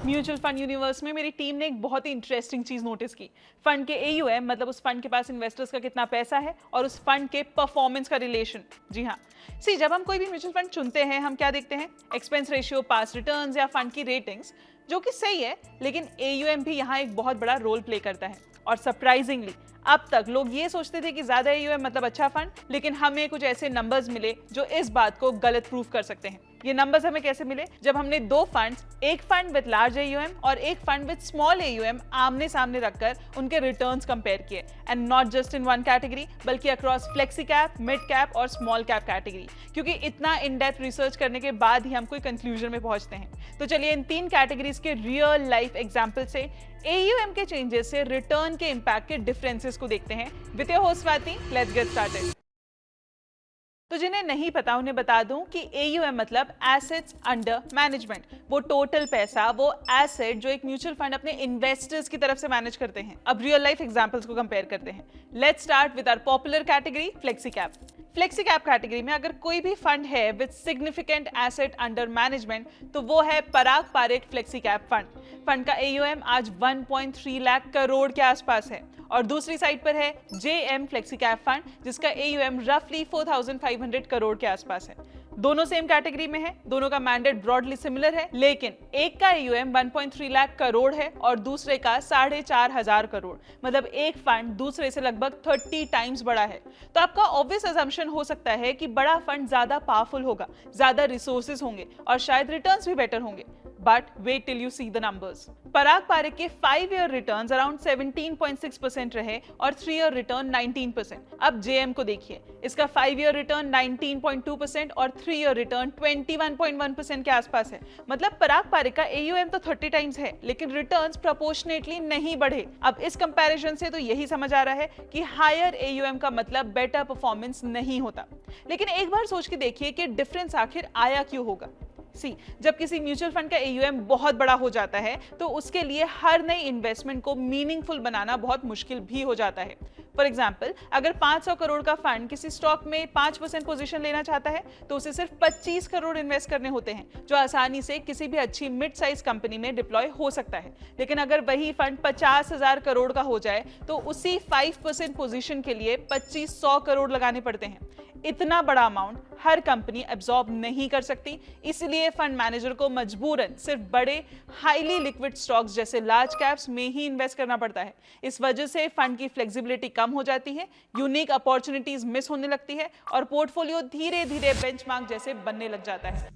Mutual fund universe में मेरी team ने एक बहुत ही इंटरेस्टिंग चीज नोटिस की। फंड के एयूएम मतलब उस फंड के पास इन्वेस्टर्स का कितना पैसा है और उस फंड के परफॉर्मेंस का रिलेशन। जी हाँ, जब हम कोई भी म्यूचुअल फंड चुनते हैं हम क्या देखते हैं? एक्सपेंस रेशियो, पास रिटर्न्स या फंड की रेटिंग्स, जो कि सही है, लेकिन एयूएम भी यहाँ एक बहुत बड़ा रोल प्ले करता है। और सरप्राइजिंगली अब तक लोग ये सोचते थे कि ज्यादा एयूएम मतलब अच्छा फंड, लेकिन हमें कुछ ऐसे नंबर्स मिले जो इस बात को गलत प्रूव कर सकते हैं। ये नंबर्स हमें कैसे मिले? जब हमने दो फंड्स, एक फंड विद लार्ज एयूएम और एक फंड विद स्मॉल एयूएम, आमने सामने रखकर उनके रिटर्न्स कंपेयर किए, and not just in one category बल्कि across flexi cap, mid cap और स्मॉल कैप कैटेगरी, क्योंकि इतना इन डेप्थ रिसर्च करने के बाद ही हम कोई कंक्लूजन में पहुंचते हैं। तो चलिए इन तीन कैटेगरीज के रियल लाइफ एग्जांपल से एयूएम के चेंजेस से रिटर्न के इंपैक्ट के डिफरेंसेस को देखते हैं। With your host Swati, let's get started. तो जिन्हें नहीं पता उन्हें बता दूं कि एयूएम मतलब एसेट्स अंडर मैनेजमेंट, वो टोटल पैसा, वो एसेट जो एक म्यूचुअल फंड अपने इन्वेस्टर्स की तरफ से मैनेज करते हैं। अब रियल लाइफ एग्जांपल्स को कंपेयर करते हैं। Let's start with our popular category flexi cap. Flexi cap category में अगर कोई भी फंड है with significant asset under management तो वो है Parag Parikh flexi cap fund. Fund का एयूएम आज 1.3 लाख करोड़ के आसपास है। और दूसरी साइड पर है जेएम फ्लेक्सी कैप फंड, जिसका एयूएम रफली 4500 करोड़ के आसपास है। दोनों सेम कैटेगरी में है, दोनों का मैंडेट ब्रॉडली सिमिलर है, लेकिन एक का एयूएम 1.3 लाख करोड़ है और दूसरे का 4500 करोड़, मतलब एक फंड दूसरे से लगभग 30 टाइम्स बड़ा है। तो आपका ऑब्वियस अजम्पशन हो सकता है कि बड़ा फंड ज्यादा पावरफुल होगा, ज्यादा रिसोर्सेज होंगे और शायद रिटर्न्स भी बेटर होंगे। But wait till you see the numbers. Parag Parikh के 5 ईयर रिटर्न्स अराउंड 17.6% रहे और 3 ईयर रिटर्न 19%। अब जेएम को देखिए, इसका 5 ईयर रिटर्न 19.2% और 3 ईयर रिटर्न 21.1% के आसपास है। मतलब पराग पारेख का एयूएम तो 30 टाइम्स है, लेकिन रिटर्न्स प्रोपोर्शनेटली नहीं बढ़े। अब इस कंपैरिजन से तो यही समझ आ रहा है कि हायर एयूएम का मतलब बेटर परफॉर्मेंस नहीं होता। लेकिन एक बार सोच के देखिए कि डिफरेंस आखिर आया क्यों होगा। जब किसी म्यूचुअल फंड का एयूएम बहुत बड़ा हो जाता है तो उसके लिए हर नई इन्वेस्टमेंट को मीनिंगफुल बनाना बहुत मुश्किल भी हो जाता है। फॉर एग्जाम्पल, अगर 500 करोड़ का फंड किसी स्टॉक में 5% पोजीशन लेना चाहता है तो उसे सिर्फ 25 करोड़ इन्वेस्ट करने होते हैं, जो आसानी से किसी भी अच्छी मिड साइज कंपनी में डिप्लॉय हो सकता है। लेकिन अगर वही फंड 50,000 करोड़ का हो जाए तो उसी 5% पोजीशन के लिए 2500 करोड़ लगाने पड़ते हैं। इतना बड़ा अमाउंट हर कंपनी एब्जॉर्ब नहीं कर सकती, इसलिए फंड मैनेजर को मजबूरन सिर्फ बड़े हाईली लिक्विड स्टॉक्स जैसे लार्ज कैप्स में ही इन्वेस्ट करना पड़ता है। इस वजह से फंड की फ्लेक्सिबिलिटी कम हो जाती है, यूनिक अपॉर्चुनिटीज मिस होने लगती है और पोर्टफोलियो धीरे धीरे बेंचमार्क जैसे बनने लग जाता है,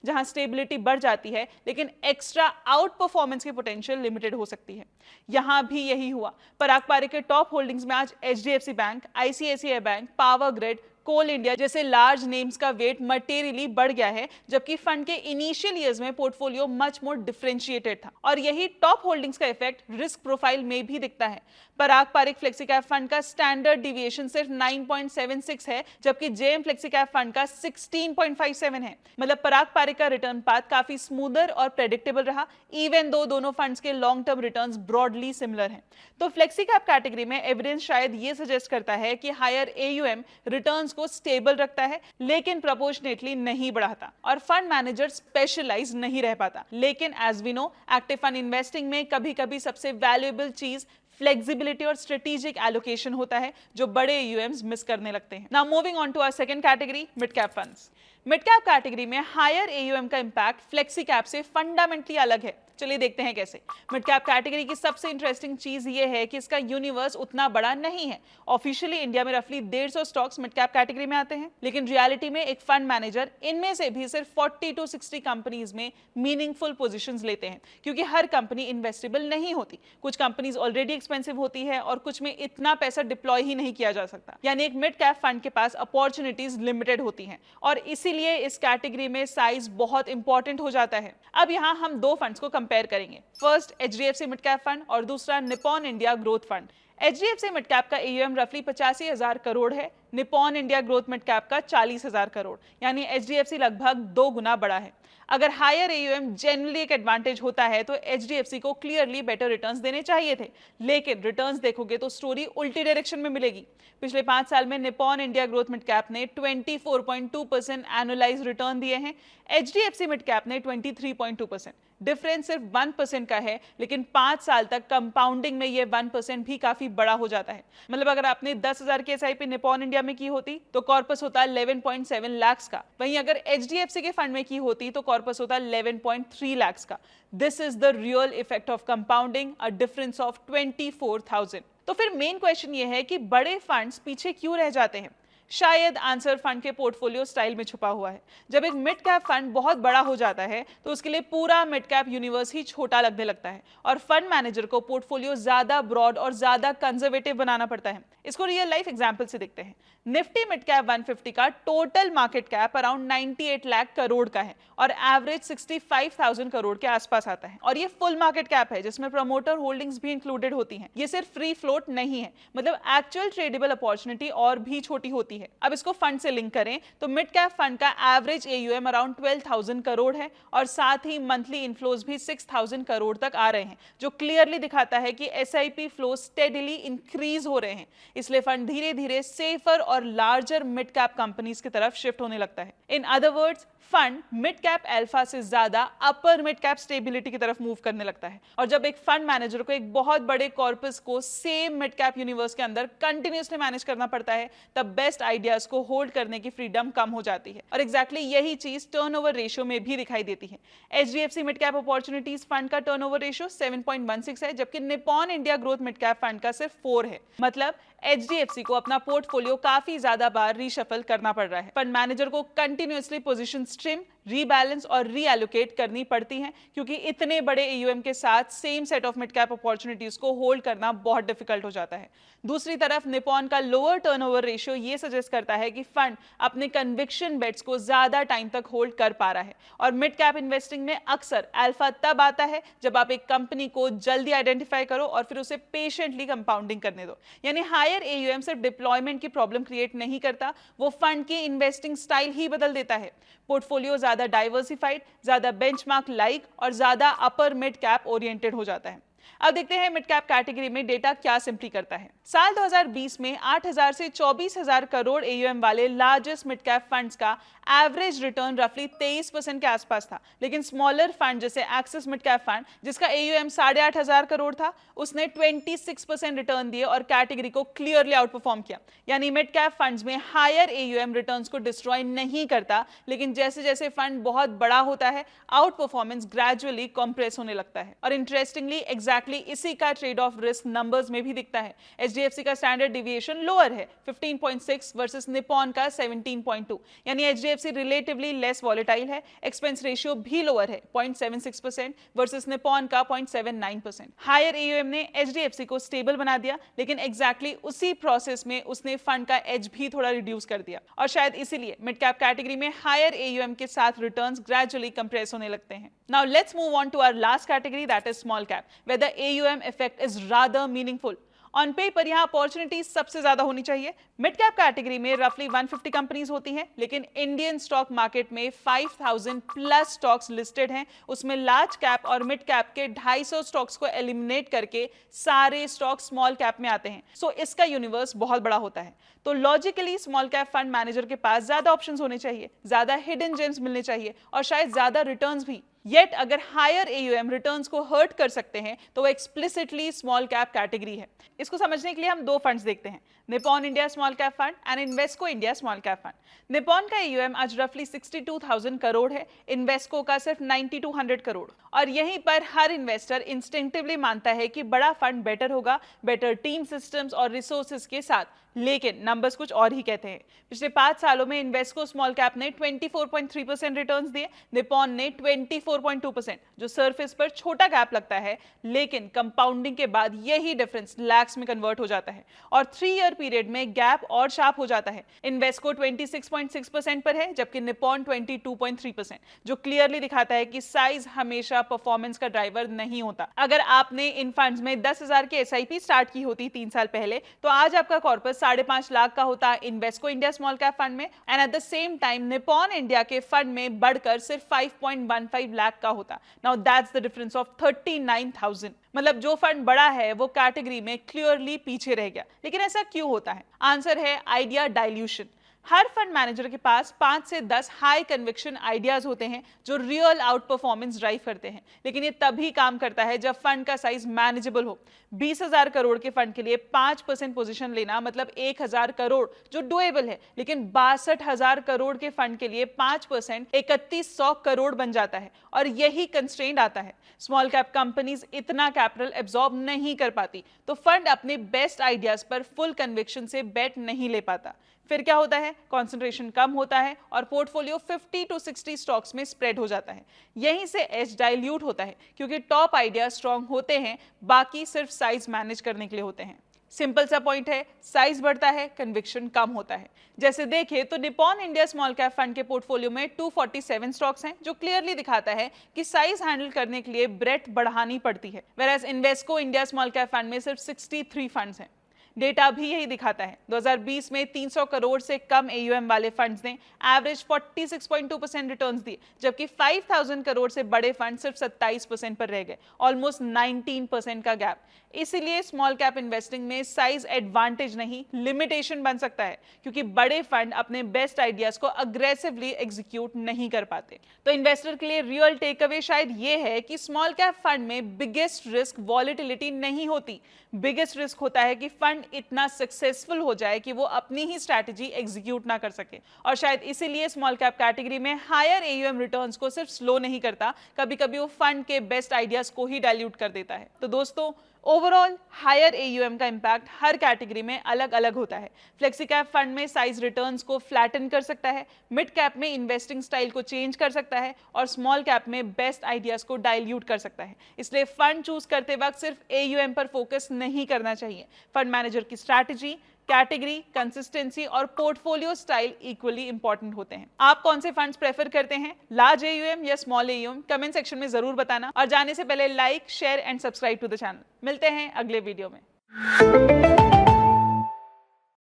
जहां स्टेबिलिटी बढ़ जाती है लेकिन एक्स्ट्रा आउट परफॉर्मेंस की पोटेंशियल लिमिटेड हो सकती है। यहां भी यही हुआ। पराग पारेख के टॉप होल्डिंग्स में आज HDFC bank, ICICI bank, power grid, Coal India large names नेम्स का वेट मटेरियली बढ़ गया है, जबकि फंड के इनिशियल ईयर्स में पोर्टफोलियो मच मोर डिफरेंशिएटेड था। और यही टॉप होल्डिंग्स का इफेक्ट रिस्क प्रोफाइल में भी दिखता है। Parag Parikh flexi cap fund का स्टैंडर्ड डिविएशन सिर्फ 9.76 है, जबकि जेएम फ्लेक्सी कैप फंड का 16.57 है। मतलब पराग पारेख का रिटर्न पाथ काफी स्मूदर और प्रेडिक्टेबल रहा, इवन दो दोनों फंड्स के long term returns broadly similar हैं। तो फ्लेक्सी कैप कैटेगरी में एविडेंस शायद ये सजेस्ट करता है कि हायर एयूएम रिटर्न्स को स्टेबल रखता है लेकिन प्रोपोर्शनेटली नहीं बढ़ाता और फंड मैनेजर स्पेशलाइज नहीं रह पाता। लेकिन as we know, active fund investing में कभी-कभी सबसे वैल्यूएबल चीज फ्लेक्सिबिलिटी और स्ट्रेटेजिक एलोकेशन होता है, जो बड़े यूएम्स मिस करने लगते हैं। Now moving on to our second category, mid cap funds. Mid cap category में हायर एयूएम का इंपैक्ट फ्लेक्सी कैप से फंडामेंटली अलग है। चलिए देखते हैं कैसे। मिड कैप कैटेगरी की सबसे इंटरेस्टिंग चीज ये है कि इसका यूनिवर्स उतना बड़ा नहीं है। ऑफिशियली इंडिया में रफली 150 स्टॉक्स मिड कैप कैटेगरी में आते हैं, लेकिन रियलिटी में एक फंड मैनेजर इनमें से भी सिर्फ 40 to 60 कंपनीज में मीनिंगफुल पोजीशंस लेते हैं, क्योंकि हर कंपनी इन्वेस्टेबल नहीं होती। कुछ कंपनीज ऑलरेडी एक्सपेंसिव होती है और कुछ में इतना पैसा डिप्लॉय ही नहीं किया जा सकता। यानी एक मिड कैप फंड के पास अपॉर्चुनिटीज लिमिटेड होती हैं और इसीलिए इस कैटेगरी में साइज बहुत इंपॉर्टेंट हो जाता है। अब यहाँ हम दो फंड्स को कंपेयर करेंगे। First HDFC mid cap fund और दूसरा Nippon India growth fund. HDFC mid cap का एयूएम रफली 85,000 करोड़ है, Nippon India growth mid cap का 40,000 करोड़, यानी एचडीएफसी लगभग 2 गुना बड़ा है। अगर हायर एयूएम जनरली एक एडवांटेज होता है तो एचडीएफसी को क्लियरली बेटर रिटर्न्स देने चाहिए थे, लेकिन रिटर्न्स देखोगे तो स्टोरी उल्टी डायरेक्शन में मिलेगी। पिछले 5 साल में Nippon India growth mid cap ने 24.2% एनुअलाइज रिटर्न दिए हैं, एचडीएफसी मिड कैप ने 23.2%। डिफरेंस सिर्फ 1% का है, लेकिन 5 साल तक कंपाउंडिंग में ये 1% भी काफी बड़ा हो जाता है। मतलब अगर आपने 10,000 की एसआईपी निपॉन इंडिया में की होती तो कॉर्पस होता 11.7 लाख का, वहीं अगर एचडीएफसी के फंड में की होती तो कॉर्पस होता 11.3 लाख का। This is the real effect of compounding, a difference of 24,000। तो फिर मेन क्वेश्चन ये है कि बड़े फंड्स पीछे क्यों रह जाते हैं? शायद आंसर फंड के पोर्टफोलियो स्टाइल में छुपा हुआ है। जब एक मिड कैप फंड बहुत बड़ा हो जाता है तो उसके लिए पूरा मिड कैप यूनिवर्स ही छोटा लगने लगता है और फंड मैनेजर को पोर्टफोलियो ज्यादा ब्रॉड और ज्यादा कंजर्वेटिव बनाना पड़ता है। इसको रियल लाइफ एग्जांपल से देखते हैं। निफ्टी मिड कैप 150 का total market cap around 98 lakh crore का है और एवरेज 65,000 करोड़ के आसपास आता है, और ये फुल मार्केट कैप है जिसमें प्रमोटर होल्डिंग्स भी इंक्लूडेड होती हैं। ये सिर्फ फ्री फ्लोट नहीं है, मतलब एक्चुअल ट्रेडेबल अपॉर्चुनिटी और भी छोटी होती है। अब इसको फंड से लिंक करें तो मिड कैप फंड का एवरेज एयूएम अराउंड 12,000 करोड़ है और साथ ही मंथली इनफ्लोज भी 6,000 करोड़ तक आ रहे हैं, जो क्लियरली दिखाता है कि एसआईपी फ्लो स्टेडीली इंक्रीज हो रहे हैं। इसलिए फंड धीरे धीरे सेफर और लार्जर मिड कैप कंपनीज की तरफ शिफ्ट होने लगता है। In other words, fund mid cap alpha से ज्यादा अपर मिड कैप स्टेबिलिटी की तरफ मूव करने लगता है। और जब एक फंड मैनेजर को एक बहुत बड़े कॉर्पस को सेम मिड कैप यूनिवर्स के अंदर कंटिन्यूअसली मैनेज करना पड़ता है, तब बेस्ट आइडियाज को होल्ड करने की फ्रीडम कम हो जाती है। और एग्जैक्टली यही चीज टर्नओवर रेशियो में भी दिखाई देती है। HDFC mid cap opportunities fund का टर्नओवर रेशियो 7.16 है, जबकि Nippon India growth mid cap fund का सिर्फ 4 है। मतलब एचडीएफसी को अपना पोर्टफोलियो काफी ज्यादा बार रीशफल करना पड़ रहा है। फंड मैनेजर को कंटिन्यूअसली पोजीशन ट्रिम, रीबैलेंस और रीएलोकेट करनी पड़ती हैं, क्योंकि इतने बड़े एयूएम के साथ same set of mid cap opportunities को होल्ड करना बहुत डिफिकल्ट हो जाता है। दूसरी तरफ निपॉन का लोअर टर्नओवर रेशियो ये सजेस्ट करता है कि फंड अपने कन्विक्शन बेट्स को ज्यादा टाइम तक होल्ड कर पा रहा है। और मिड कैप इन्वेस्टिंग में अक्सर अल्फा तब आता है जब आप एक कंपनी को जल्दी आइडेंटिफाई करो और फिर उसे पेशेंटली कंपाउंडिंग करने दो। यानी हायर एयूएम सिर्फ डिप्लॉयमेंट की प्रॉब्लम क्रिएट नहीं करता, वो फंड की इन्वेस्टिंग स्टाइल ही बदल देता है। पोर्टफोलियो ज्यादा डाइवर्सिफाइड, ज्यादा बेंचमार्क लाइक और ज्यादा अपर मिड कैप ओरिएंटेड हो जाता है। अब देखते हैं मिड कैप कैटेगरी में डेटा क्या सिंपली करता है। साल 2020 में 8,000 से 24,000 करोड़ एयूएम वाले लार्जेस्ट मिड कैप फंड्स का एवरेज रिटर्न रफली 23% के आसपास था, लेकिन स्मॉलर फंड जैसे एक्सिस मिड कैप फंड जिसका एयूएम 8,500 करोड़ था, उसने 26% रिटर्न दिए और कैटेगरी को क्लियरली आउट परफॉर्म किया। यानी मिड कैप फंड्स में हायर एयूएम रिटर्न्स को डिस्ट्रॉय नहीं करता, लेकिन जैसे जैसे फंड बहुत बड़ा होता है आउट परफॉर्मेंस ग्रेजुअली कंप्रेस होने लगता है। और इंटरेस्टिंगली एग्जैक्टली इसी का ट्रेड ऑफ रिस्क नंबर्स में भी दिखता है। एचडीएफसी का स्टैंडर्ड डिविएशन लोअर है 15.6 वर्सेस निपॉन का 17.2, यानी एचडीएफसी रिलेटिवली लेस वॉलेटाइल है। एक्सपेंस रेशियो भी लोअर है 0.76% वर्सेस निपॉन का 0.79%। हायर एयूएम ने एचडीएफसी को स्टेबल बना दिया, लेकिन एग्जैक्टली उसी प्रोसेस में उसने फंड का एज भी थोड़ा रिड्यूस कर दिया, और शायद इसीलिए मिड कैप कैटेगरी में हायर एयूएम के साथ रिटर्न्स ग्रेजुअली कंप्रेस होने लगते हैं। Now let's move on to our last category, that is small cap, where the AUM effect is rather meaningful. On paper यहाँ अपॉर्चुनिटीज सबसे ज्यादा होनी चाहिए। मिड कैप कैटेगरी में रफली 150 कंपनीज होती हैं, लेकिन इंडियन स्टॉक मार्केट में 5,000 प्लस स्टॉक्स लिस्टेड हैं। उसमें लार्ज कैप और मिड कैप के 250 स्टॉक्स को एलिमिनेट करके सारे स्टॉक स्मॉल कैप में आते हैं। सो इसका यूनिवर्स बहुत बड़ा होता है। तो logically small cap fund manager के पास ज्यादा ऑप्शंस होने चाहिए, ज्यादा हिडन जेम्स मिलने चाहिए और शायद ज्यादा रिटर्न्स भी। येट अगर हायर एयूएम रिटर्न्स को हर्ट कर सकते हैं तो वो एक्सप्लिसिटली स्मॉल कैप कैटेगरी है। इसको समझने के लिए हम दो फंड्स देखते हैं, Nippon India small cap fund and Invesco India small cap fund. Nippon का एयूएम आज रफली 62,000 करोड़ है, इन्वेस्को का सिर्फ 9,200 करोड़। और यहीं पर हर इन्वेस्टर इंस्टिंक्टिवली मानता है कि बड़ा फंड बेटर होगा, बेटर टीम सिस्टम्स और रिसोर्सेज के साथ, लेकिन नंबर्स कुछ और ही कहते हैं। पिछले 5 सालों में इन्वेस्को स्मॉल कैप ने 24.3% रिटर्न्स दिए, निपॉन ने 24.2%, जो सरफेस पर छोटा गैप लगता है, लेकिन कंपाउंडिंग के बाद यही डिफरेंस लैक्स में कन्वर्ट हो जाता है और 3 ईयर पीरियड में गैप और शार्प हो जाता है। इन्वेस्को 26.6% पर है, जबकि निपॉन 22.3%, जो क्लियरली दिखाता है कि साइज हमेशा परफॉर्मेंस का ड्राइवर नहीं होता। अगर आपने इन फंड्स में 10,000 की एसआईपी स्टार्ट की होती 3 साल पहले, तो आज आपका कॉर्पस 5.5 लाख का होता Invesco India small cap fund में, and at the same time Nippon India के फंड में बढ़कर सिर्फ 5.15 लाख का होता। Now that's the difference of 39,000। मतलब जो फंड बड़ा है वो कैटेगरी में क्लियरली पीछे रह गया। लेकिन ऐसा क्यों होता है? आंसर है आइडिया डाइल्यूशन। हर फंड मैनेजर के पास 5 से 10 हाई कन्विक्शन आइडियाज होते हैं जो रियल आउट परफॉर्मेंस ड्राइव करते हैं, लेकिन ये तभी काम करता है जब फंड का साइज मैनेजेबल हो। 20,000 करोड़ के फंड के लिए 5% पोजीशन लेना मतलब 1,000 करोड़ जो डुएबल है, लेकिन 62,000 करोड़ के फंड के लिए 5% 3100 करोड़ बन जाता है। और यही कंस्ट्रेंट आता है, स्मॉल कैप कंपनीज इतना कैपिटल एब्जॉर्ब नहीं कर पाती, तो फंड अपने बेस्ट आइडियाज पर फुल कन्विक्शन से बेट नहीं ले पाता। फिर क्या होता है, कंसंट्रेशन कम होता है और पोर्टफोलियो 50 to 60 स्टॉक्स में स्प्रेड हो जाता है। यहीं से एज डाइल्यूट होता है, क्योंकि टॉप आइडिया स्ट्रांग होते हैं, बाकी सिर्फ साइज मैनेज करने के लिए होते हैं। सिंपल सा पॉइंट है, साइज बढ़ता है, कन्विक्शन कम होता है। जैसे देखें तो Nippon India small cap fund के पोर्टफोलियो में 247 स्टॉक्स हैं, जो क्लियरली दिखाता है कि साइज हैंडल करने के लिए ब्रेथ बढ़ानी पड़ती है। Whereas Invesco India small cap fund में सिर्फ 63 फंड्स हैं। डेटा भी यही दिखाता है। 2020 में 300 करोड़ से कम AUM वाले फंड्स ने एवरेज 46.2% रिटर्न्स दिए, जबकि 5,000 करोड़ से बड़े फंड सिर्फ 27% पर रह गए, ऑलमोस्ट 19% का गैप। इसीलिए स्मॉल कैप इन्वेस्टिंग में साइज एडवांटेज नहीं, लिमिटेशन बन सकता है, क्योंकि बड़े फंड अपने बेस्ट आइडियाज को अग्रेसिवली एग्जीक्यूट नहीं कर पाते। तो इन्वेस्टर के लिए रियल टेक अवे शायद ये है कि स्मॉल कैप फंड में बिगेस्ट रिस्क वॉलेटिलिटी नहीं होती, बिगेस्ट रिस्क होता है कि फंड इतना सक्सेसफुल हो जाए कि वो अपनी ही स्ट्रैटेजी एग्जीक्यूट ना कर सके। और शायद इसीलिए स्मॉल कैप कैटेगरी में हायर AUM रिटर्न्स को सिर्फ स्लो नहीं करता, कभी कभी वो फंड के बेस्ट आइडियाज को ही डाइल्यूट कर देता है। तो दोस्तों, ओवरऑल हायर AUM का इंपैक्ट हर कैटेगरी में अलग अलग होता है। फ्लेक्सी कैप फंड में साइज रिटर्न्स को फ्लैटन कर सकता है, मिड कैप में इन्वेस्टिंग स्टाइल को चेंज कर सकता है, और स्मॉल कैप में बेस्ट आइडियाज को डाइल्यूट कर सकता है। इसलिए फंड चूज करते वक्त सिर्फ AUM पर फोकस नहीं करना चाहिए। फंड मैनेजर की स्ट्रैटेजी, कैटेगरी, कंसिस्टेंसी और पोर्टफोलियो स्टाइल इक्वली इंपॉर्टेंट होते हैं। आप कौन से फंड्स प्रेफर करते हैं, लार्ज AUM या स्मॉल AUM? कमेंट सेक्शन में जरूर बताना, और जाने से पहले like, share and subscribe to the channel. मिलते हैं अगले वीडियो में।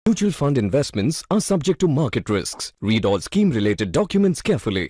Mutual fund investments are subject to market risks. Read all scheme related documents carefully.